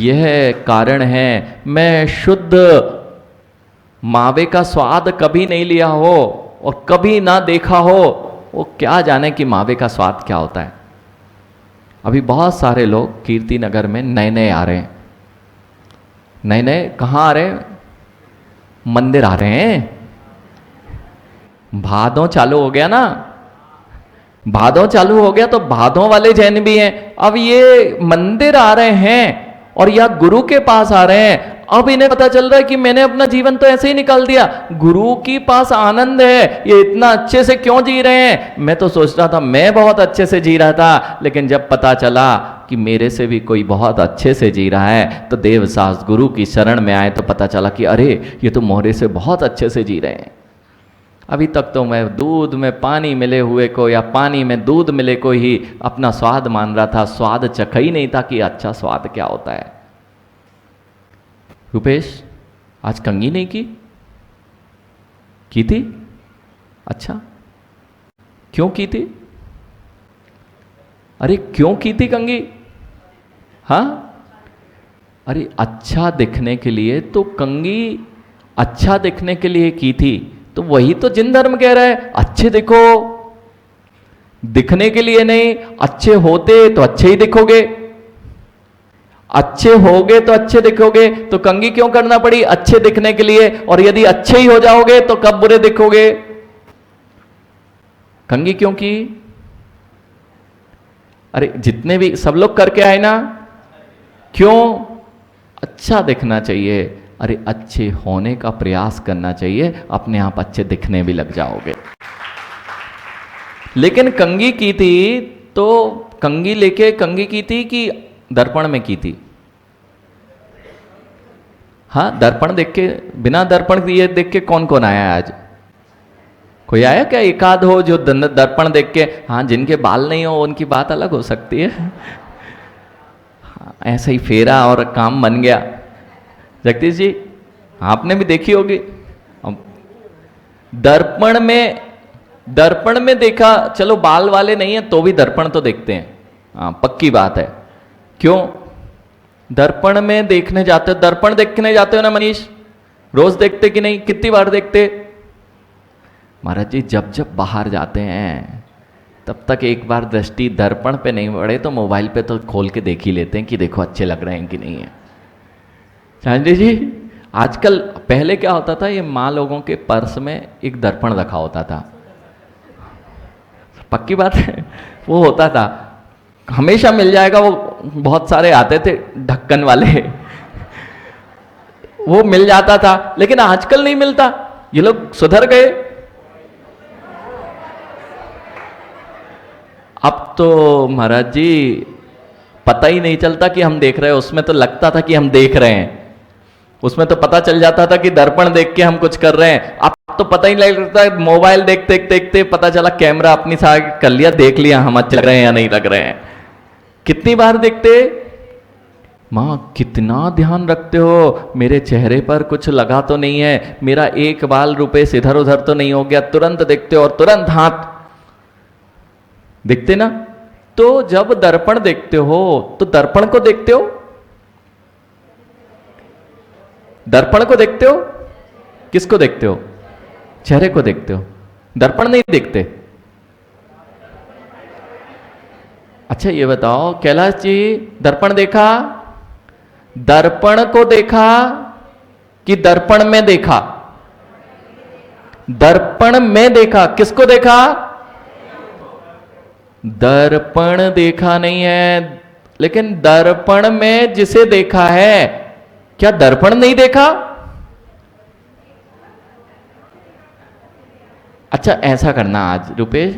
यह कारण है। मैं शुद्ध मावे का स्वाद कभी नहीं लिया हो और कभी ना देखा हो, वो क्या जाने कि मावे का स्वाद क्या होता है। अभी बहुत सारे लोग कीर्ति नगर में नए नए आ रहे हैं। नए नए कहाँ आ रहे हैं? मंदिर आ रहे हैं। भादों चालू हो गया ना, भादों चालू हो गया तो भादों वाले जैन भी हैं। अब ये मंदिर आ रहे हैं और या गुरु के पास आ रहे हैं। अब इन्हें पता चल रहा है कि मैंने अपना जीवन तो ऐसे ही निकाल दिया, गुरु के पास आनंद है, ये इतना अच्छे से क्यों जी रहे हैं। मैं तो सोच रहा था मैं बहुत अच्छे से जी रहा था, लेकिन जब पता चला कि मेरे से भी कोई बहुत अच्छे से जी रहा है तो देवसास गुरु की शरण में आए तो पता चला कि अरे ये तो मोहरे से बहुत अच्छे से जी रहे हैं। अभी तक तो मैं दूध में पानी मिले हुए को या पानी में दूध मिले को ही अपना स्वाद मान रहा था, स्वाद चखा ही नहीं था कि अच्छा स्वाद क्या होता है। रुपेश आज कंघी नहीं की थी? अच्छा क्यों की थी? अरे क्यों की थी कंघी? हाँ, अरे अच्छा दिखने के लिए तो कंघी अच्छा दिखने के लिए की थी। तो वही तो जिन धर्म कह रहा है, अच्छे दिखो, दिखने के लिए नहीं। अच्छे होते तो अच्छे ही दिखोगे, अच्छे होगे तो अच्छे दिखोगे। तो कंघी क्यों करना पड़ी? अच्छे दिखने के लिए। और यदि अच्छे ही हो जाओगे तो कब बुरे दिखोगे? कंघी क्यों की? अरे जितने भी सब लोग करके आए ना, क्यों? अच्छा दिखना चाहिए। अरे अच्छे होने का प्रयास करना चाहिए, अपने आप अच्छे दिखने भी लग जाओगे। लेकिन कंघी की थी तो कंघी लेके कंघी की थी कि दर्पण में की थी? हाँ, दर्पण देख के, बिना दर्पण दिए देख के कौन कौन आया आज? कोई आया क्या? एकाध हो जो दर्पण देख के, हाँ जिनके बाल नहीं हो उनकी बात अलग हो सकती है। हाँ, ऐसा ही फेरा और काम बन गया। जगदीश जी आपने भी देखी होगी, दर्पण में देखा, चलो बाल वाले नहीं है तो भी दर्पण तो देखते हैं, हाँ पक्की बात है। क्यों? दर्पण में देखने जाते हो, दर्पण देखने जाते हो ना मनीष? रोज देखते कि नहीं? कितनी बार देखते? महाराज जी जब जब बाहर जाते हैं तब तक एक बार दृष्टि दर्पण पे नहीं पड़े तो मोबाइल पे तो खोल के देख ही लेते हैं कि देखो अच्छे लग रहे हैं कि नहीं है। चांदी जी आजकल, पहले क्या होता था, ये माँ लोगों के पर्स में एक दर्पण रखा होता था, पक्की बात है, वो होता था, हमेशा मिल जाएगा। वो बहुत सारे आते थे ढक्कन वाले, वो मिल जाता था। लेकिन आजकल नहीं मिलता, ये लोग सुधर गए। अब तो महाराज जी पता ही नहीं चलता कि हम देख रहे हैं, उसमें तो लगता था कि हम देख रहे हैं, उसमें तो पता चल जाता था कि दर्पण देख के हम कुछ कर रहे हैं। अब तो पता ही नहीं लगता, मोबाइल देखते देखते पता चला कैमरा अपनी साइड कर लिया, देख लिया हम अच्छे लग रहे हैं या नहीं लग रहे हैं। कितनी बार देखते? मां कितना ध्यान रखते हो, मेरे चेहरे पर कुछ लगा तो नहीं है, मेरा एक बाल रुपए से इधर उधर तो नहीं हो गया, तुरंत देखते हो और तुरंत हाथ देखते ना। तो जब दर्पण देखते हो तो दर्पण को देखते हो, दर्पण को देखते हो, किसको देखते हो? चेहरे को देखते हो, दर्पण नहीं देखते। अच्छा ये बताओ कैलाश जी, दर्पण देखा? दर्पण को देखा कि दर्पण में देखा? दर्पण में देखा। किसको देखा? दर्पण देखा नहीं है, लेकिन दर्पण में जिसे देखा है, क्या दर्पण नहीं देखा? अच्छा ऐसा करना आज रुपेश,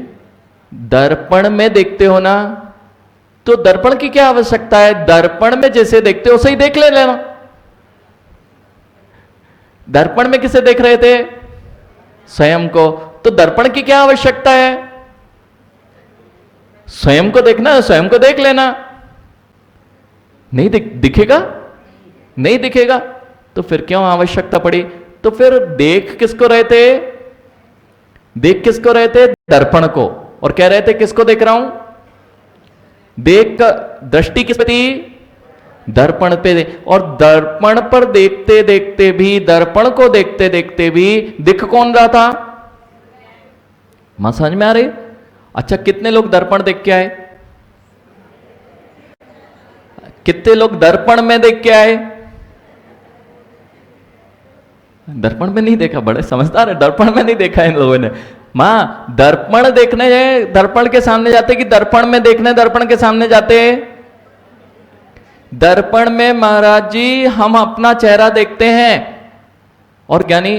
दर्पण में देखते हो ना, तो दर्पण की क्या आवश्यकता है? दर्पण में जैसे देखते हो उसे ही देख लेना। दर्पण में किसे देख रहे थे? स्वयं को। तो दर्पण की क्या आवश्यकता है? स्वयं को देखना, स्वयं को देख लेना। नहीं दिखेगा? नहीं दिखेगा तो फिर क्यों आवश्यकता पड़ी? तो फिर देख किसको रहे थे? देख किसको रहे थे? दर्पण को। और कह रहे थे किसको देख रहा हूं? देख का दृष्टि किस पे थी? दर्पण पे और दर्पण पर देखते देखते भी, दर्पण को देखते देखते भी दिख कौन रहा था? मां समझ में आ रही? अच्छा, कितने लोग दर्पण देख के आए? कितने लोग दर्पण में देख के आए? दर्पण में नहीं देखा, बड़े समझदार है, दर्पण में नहीं देखा इन लोगों ने। मां दर्पण देखने दर्पण के सामने जाते कि दर्पण में देखने दर्पण के सामने जाते? दर्पण में महाराज जी हम अपना चेहरा देखते हैं। और ज्ञानी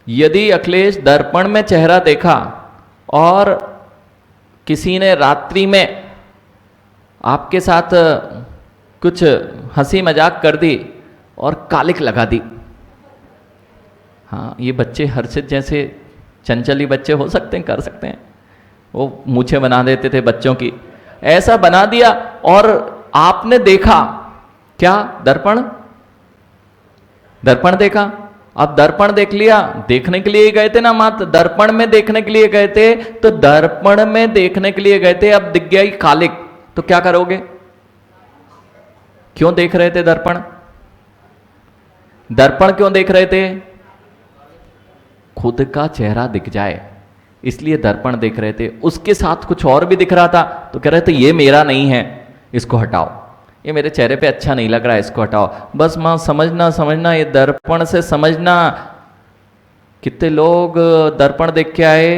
यदि अखिलेश दर्पण में चेहरा देखा और किसी ने रात्रि में आपके साथ कुछ हंसी मजाक कर दी और कालिक लगा दी, हाँ ये बच्चे हर्षित जैसे चंचली बच्चे हो सकते हैं, कर सकते हैं, वो मूछें बना देते थे बच्चों की, ऐसा बना दिया और आपने देखा क्या? दर्पण, दर्पण देखा। अब दर्पण देख लिया, देखने के लिए गए थे ना मात्र, दर्पण में देखने के लिए गए थे, तो दर्पण में देखने के लिए गए थे, अब दिख गया ही कालिक, तो क्या करोगे? क्यों देख रहे थे दर्पण? दर्पण क्यों देख रहे थे? खुद का चेहरा दिख जाए इसलिए दर्पण देख रहे थे। उसके साथ कुछ और भी दिख रहा था तो कह रहे थे ये मेरा नहीं है, इसको हटाओ, ये मेरे चेहरे पे अच्छा नहीं लग रहा है, इसको हटाओ। बस मां समझना समझना, ये दर्पण से समझना। कितने लोग दर्पण देख के आए?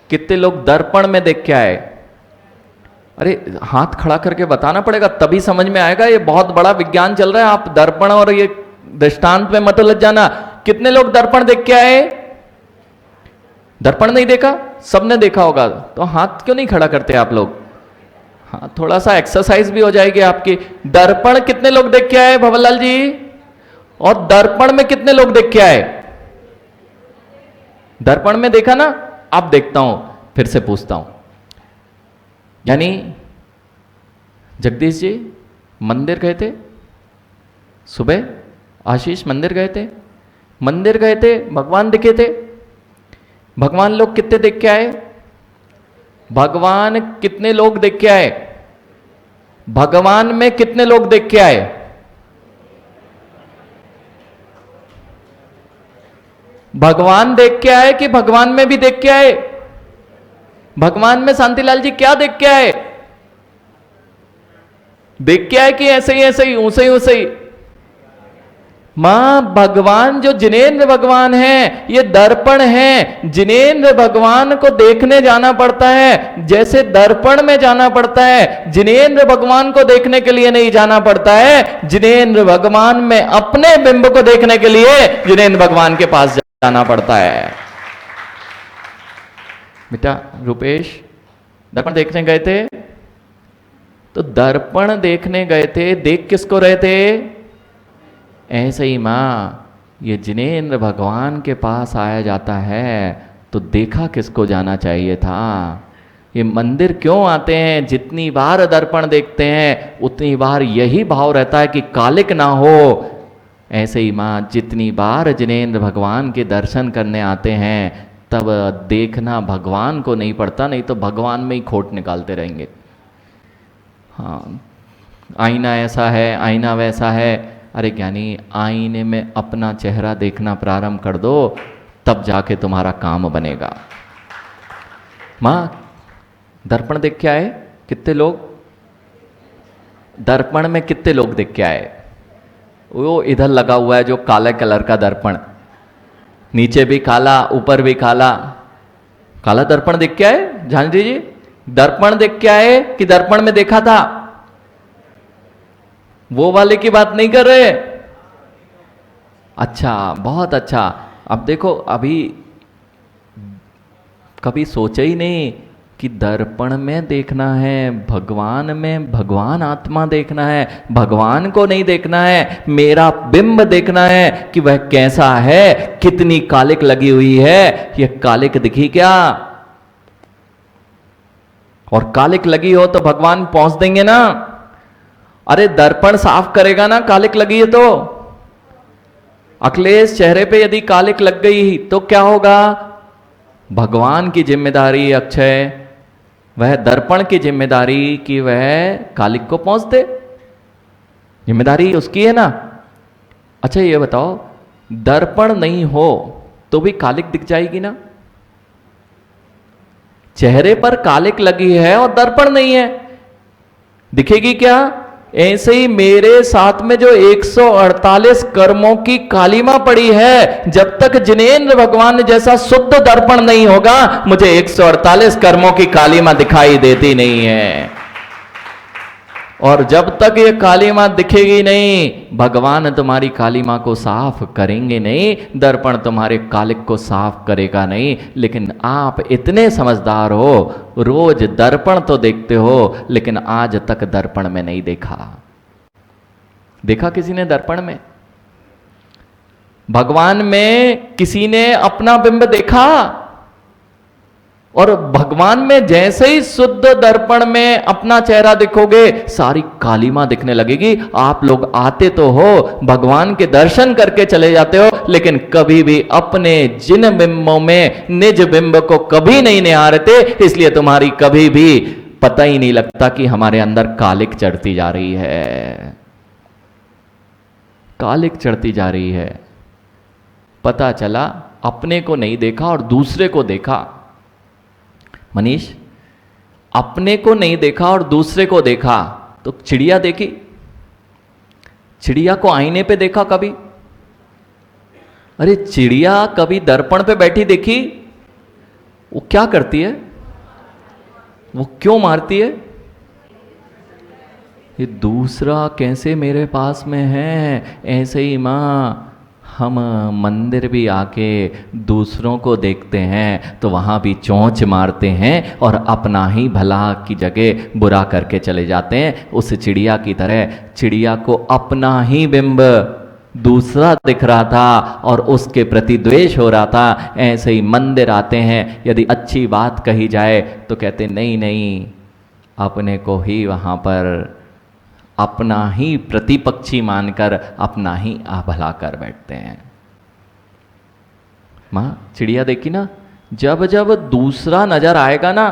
कितने लोग दर्पण में देख के आए? अरे हाथ खड़ा करके बताना पड़ेगा तभी समझ में आएगा, ये बहुत बड़ा विज्ञान चल रहा है। आप दर्पण और ये दृष्टांत में मत लग जाना। कितने लोग दर्पण देख के आए? दर्पण नहीं देखा? सबने देखा होगा, तो हाथ क्यों नहीं खड़ा करते आप लोग? हाँ थोड़ा सा एक्सरसाइज भी हो जाएगी आपकी। दर्पण कितने लोग देख के आए भवनलाल जी? और दर्पण में कितने लोग देख के आए? दर्पण में देखा ना? अब देखता हूं, फिर से पूछता हूं, यानी जगदीश जी मंदिर गए थे सुबह? आशीष मंदिर गए थे? मंदिर गए थे, भगवान दिखे थे? भगवान लोग कितने देख के आए? भगवान कितने लोग देख के आए? भगवान में कितने लोग देख के आए? भगवान देख के आए कि भगवान में भी देख के आए? भगवान में शांतिलाल जी क्या देख के आए? देख के आए कि ऐसे ही ऐसे ही ऊंसे ही? मां भगवान जो जिनेंद्र भगवान है, ये दर्पण है। जिनेंद्र भगवान को देखने जाना पड़ता है जैसे दर्पण में जाना पड़ता है। जिनेंद्र भगवान को देखने के लिए नहीं जाना पड़ता है, जिनेंद्र भगवान में अपने बिंब को देखने के लिए जिनेंद्र भगवान के पास जाना पड़ता है। बेटा रूपेश दर्पण देखने गए थे, तो दर्पण देखने गए थे, देख किसको रहे थे? ऐसे ही मां ये जिनेंद्र भगवान के पास आया जाता है तो देखा किसको जाना चाहिए था? ये मंदिर क्यों आते हैं? जितनी बार दर्पण देखते हैं उतनी बार यही भाव रहता है कि कालिक ना हो। ऐसे ही मां जितनी बार जिनेंद्र भगवान के दर्शन करने आते हैं तब देखना भगवान को नहीं पड़ता, नहीं तो भगवान में ही खोट निकालते रहेंगे। हाँ आईना ऐसा है, आईना वैसा है। अरे ज्ञानी आईने में अपना चेहरा देखना प्रारंभ कर दो, तब जाके तुम्हारा काम बनेगा। मां दर्पण देख के आए कितने लोग? दर्पण में कितने लोग देख के आए? वो इधर लगा हुआ है जो काले कलर का दर्पण, नीचे भी काला ऊपर भी काला, काला दर्पण देख के आए? झांझरी जी दर्पण देख के आए कि दर्पण में देखा था? वो वाले की बात नहीं कर रहे? अच्छा बहुत अच्छा। अब देखो अभी कभी सोचा ही नहीं कि दर्पण में देखना है, भगवान में, भगवान आत्मा देखना है, भगवान को नहीं देखना है, मेरा बिंब देखना है कि वह कैसा है, कितनी कालिक लगी हुई है। यह कालिक दिखी क्या? और कालिक लगी हो तो भगवान पहुंच देंगे ना? अरे दर्पण साफ करेगा ना कालिक लगी है तो। अखिलेश चेहरे पे यदि कालिक लग गई तो क्या होगा? भगवान की जिम्मेदारी अक्षय वह दर्पण की जिम्मेदारी कि वह कालिक को पहुंच दे, जिम्मेदारी उसकी है ना। अच्छा ये बताओ, दर्पण नहीं हो तो भी कालिक दिख जाएगी ना? चेहरे पर कालिक लगी है और दर्पण नहीं है, दिखेगी क्या? ऐसे ही मेरे साथ में जो 148 कर्मों की कालिमा पड़ी है, जब तक जिनेंद्र भगवान जैसा शुद्ध दर्पण नहीं होगा, मुझे 148 कर्मों की कालिमा दिखाई देती नहीं है। और जब तक ये कालिमा दिखेगी नहीं, भगवान तुम्हारी कालिमा को साफ करेंगे नहीं, दर्पण तुम्हारे कालिक को साफ करेगा नहीं। लेकिन आप इतने समझदार हो, रोज दर्पण तो देखते हो, लेकिन आज तक दर्पण में नहीं देखा। देखा किसी ने दर्पण में? भगवान में किसी ने अपना बिंब देखा? और भगवान में जैसे ही शुद्ध दर्पण में अपना चेहरा देखोगे, सारी कालिमा दिखने लगेगी। आप लोग आते तो हो, भगवान के दर्शन करके चले जाते हो, लेकिन कभी भी अपने जिन बिंबों में निज बिंब को कभी नहीं निहारते, इसलिए तुम्हारी कभी भी पता ही नहीं लगता कि हमारे अंदर कालिक चढ़ती जा रही है, कालिक चढ़ती जा रही है। पता चला अपने को नहीं देखा और दूसरे को देखा। मनीष, अपने को नहीं देखा और दूसरे को देखा, तो चिड़िया देखी? चिड़िया को आईने पे देखा कभी? अरे चिड़िया कभी दर्पण पे बैठी देखी? वो क्या करती है? वो क्यों मारती है? ये दूसरा कैसे मेरे पास में है, ऐसे ही मां हम मंदिर भी आके दूसरों को देखते हैं तो वहाँ भी चोंच मारते हैं और अपना ही भला की जगह बुरा करके चले जाते हैं। उस चिड़िया की तरह चिड़िया को अपना ही बिंब दूसरा दिख रहा था और उसके प्रति द्वेष हो रहा था। ऐसे ही मंदिर आते हैं, यदि अच्छी बात कही जाए तो कहते नहीं नहीं, अपने को ही वहाँ पर अपना ही प्रतिपक्षी मानकर अपना ही भला कर बैठते हैं। मां, चिड़िया देखी ना? जब जब दूसरा नजर आएगा ना,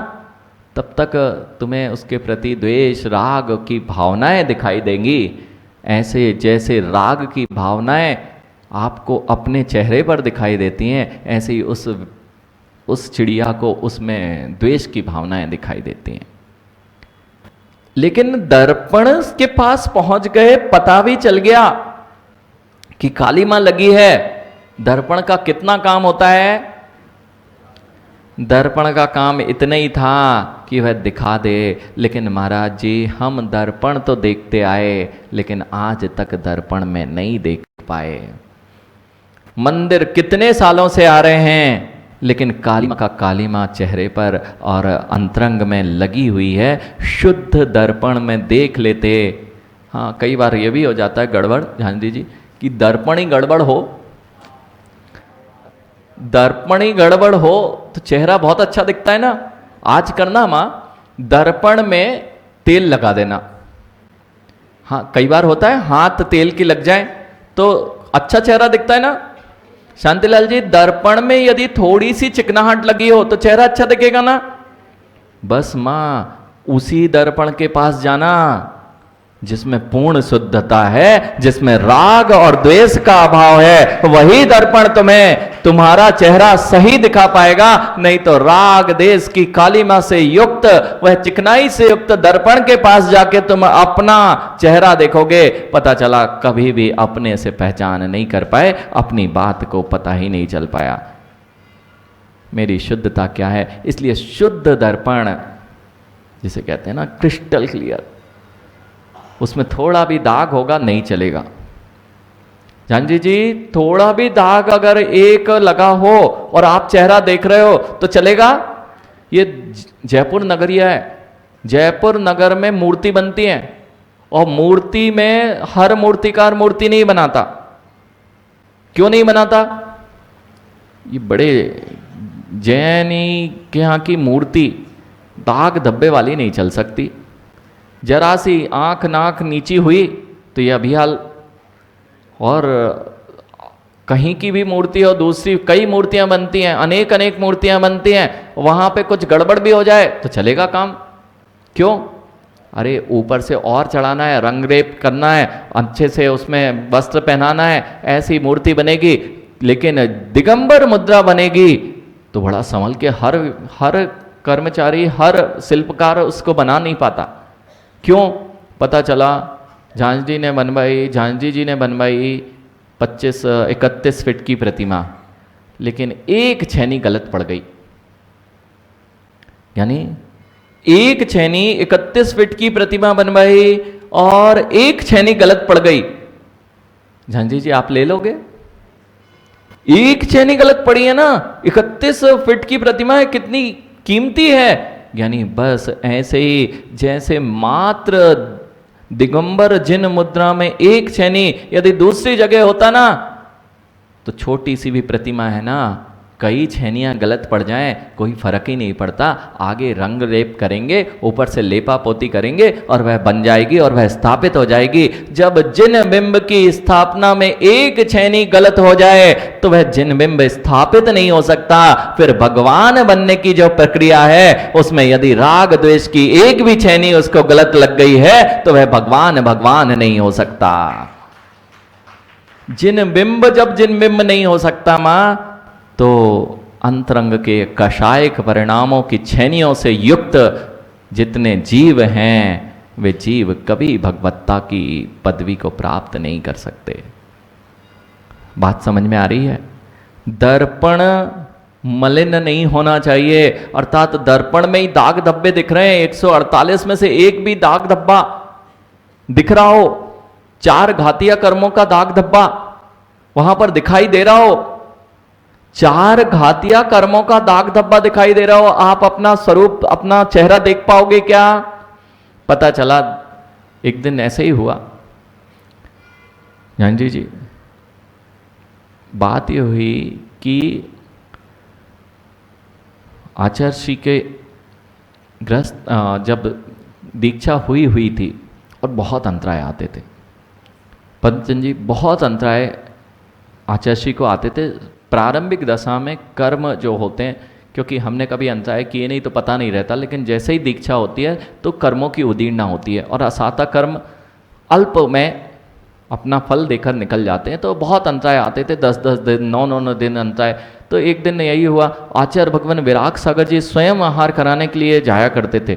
तब तक तुम्हें उसके प्रति द्वेष राग की भावनाएं दिखाई देंगी। ऐसे जैसे राग की भावनाएं आपको अपने चेहरे पर दिखाई देती हैं, ऐसे ही उस चिड़िया को उसमें द्वेष की भावनाएं दिखाई देती हैं। लेकिन दर्पण के पास पहुंच गए, पता भी चल गया कि कालिमा लगी है। दर्पण का कितना काम होता है? दर्पण का काम इतना ही था कि वह दिखा दे। लेकिन महाराज जी, हम दर्पण तो देखते आए, लेकिन आज तक दर्पण में नहीं देख पाए। मंदिर कितने सालों से आ रहे हैं, लेकिन कालिमा का कालिमा चेहरे पर और अंतरंग में लगी हुई है। शुद्ध दर्पण में देख लेते। हाँ, कई बार ये भी हो जाता है गड़बड़, ध्यान दीजिए, कि दर्पण ही गड़बड़ हो, दर्पण ही गड़बड़ हो तो चेहरा बहुत अच्छा दिखता है ना। आज करना माँ, दर्पण में तेल लगा देना। हाँ, कई बार होता है हाथ तेल की लग जाए तो अच्छा चेहरा दिखता है ना। शांतिलाल जी, दर्पण में यदि थोड़ी सी चिकनाहट लगी हो तो चेहरा अच्छा दिखेगा ना। बस मां, उसी दर्पण के पास जाना जिसमें पूर्ण शुद्धता है, जिसमें राग और द्वेष का अभाव है। वही दर्पण तुम्हें तुम्हारा चेहरा सही दिखा पाएगा। नहीं तो राग देश की कालिमा से युक्त, वह चिकनाई से युक्त दर्पण के पास जाके तुम अपना चेहरा देखोगे, पता चला कभी भी अपने से पहचान नहीं कर पाए, अपनी बात को पता ही नहीं चल पाया मेरी शुद्धता क्या है। इसलिए शुद्ध दर्पण जिसे कहते हैं ना, क्रिस्टल क्लियर, उसमें थोड़ा भी दाग होगा नहीं चलेगा। जानजी जी, थोड़ा भी दाग अगर एक लगा हो और आप चेहरा देख रहे हो तो चलेगा। ये जयपुर नगरिया है, जयपुर नगर में मूर्ति बनती है और मूर्ति में हर मूर्तिकार मूर्ति नहीं बनाता। क्यों नहीं बनाता? ये बड़े जैनी के यहाँ की मूर्ति दाग धब्बे वाली नहीं चल सकती। जरा सी आंख नाक नीची हुई तो यह अभियाल, और कहीं की भी मूर्ति हो, दूसरी कई मूर्तियां बनती हैं, अनेक अनेक मूर्तियां बनती हैं, वहां पे कुछ गड़बड़ भी हो जाए तो चलेगा काम? क्यों? अरे ऊपर से और चढ़ाना है, रंग रेप करना है, अच्छे से उसमें वस्त्र पहनाना है, ऐसी मूर्ति बनेगी। लेकिन दिगंबर मुद्रा बनेगी तो बड़ा संभल के हर कर्मचारी, हर शिल्पकार उसको बना नहीं पाता। क्यों? पता चला झांझी ने बनवाई, झांझी जी ने बनवाई 31 फीट की प्रतिमा, लेकिन एक छेनी गलत पड़ गई। यानी एक छेनी 31 फीट की प्रतिमा बनवाई और एक छेनी गलत पड़ गई। झांझी जी आप ले लोगे? एक छेनी गलत पड़ी है ना, 31 फीट की प्रतिमा है, कितनी कीमती है। यानी बस ऐसे ही जैसे मात्र दिगंबर जिन मुद्रा में एक छेनी यदि दूसरी जगह होता ना, तो छोटी सी भी प्रतिमा है ना, कई छेनियां गलत पड़ जाएं कोई फर्क ही नहीं पड़ता। आगे रंग लेप करेंगे, ऊपर से लेपा पोती करेंगे और वह बन जाएगी और वह स्थापित हो जाएगी। जब जिन बिंब की स्थापना में एक छेनी गलत हो जाए तो वह जिन बिंब स्थापित नहीं हो सकता। फिर भगवान बनने की जो प्रक्रिया है उसमें यदि राग द्वेष की एक भी छेनी उसको गलत लग गई है तो वह भगवान नहीं हो सकता। जिन बिंब नहीं हो सकता मां, तो अंतरंग के कषायक परिणामों की छेनियों से युक्त जितने जीव हैं वे जीव कभी भगवत्ता की पदवी को प्राप्त नहीं कर सकते। बात समझ में आ रही है? दर्पण मलिन नहीं होना चाहिए, अर्थात दर्पण में ही दाग धब्बे दिख रहे हैं, 148 में से एक भी दाग धब्बा दिख रहा हो, 4 घातिया कर्मों का दाग धब्बा वहां पर दिखाई दे रहा हो, 4 घातिया कर्मों का दाग धब्बा दिखाई दे रहा हो, आप अपना स्वरूप, अपना चेहरा देख पाओगे क्या? पता चला एक दिन ऐसे ही हुआ। झांझी जी बात यह हुई कि आचार्य श्री के ग्रस्त जब दीक्षा हुई थी और बहुत अंतराय आते थे, पद्मचंद जी बहुत अंतराय आचार्य श्री को आते थे प्रारंभिक दशा में। कर्म जो होते हैं, क्योंकि हमने कभी अंतराय किए नहीं तो पता नहीं रहता, लेकिन जैसे ही दीक्षा होती है तो कर्मों की उदीर्णा होती है और असाता कर्म अल्प में अपना फल देकर निकल जाते हैं। तो बहुत अंतराय आते थे, 10-10 दिन, 9-9 दिन अंतराय। तो एक दिन यही हुआ, आचार्य भगवान विराग सागर जी स्वयं आहार कराने के लिए जाया करते थे।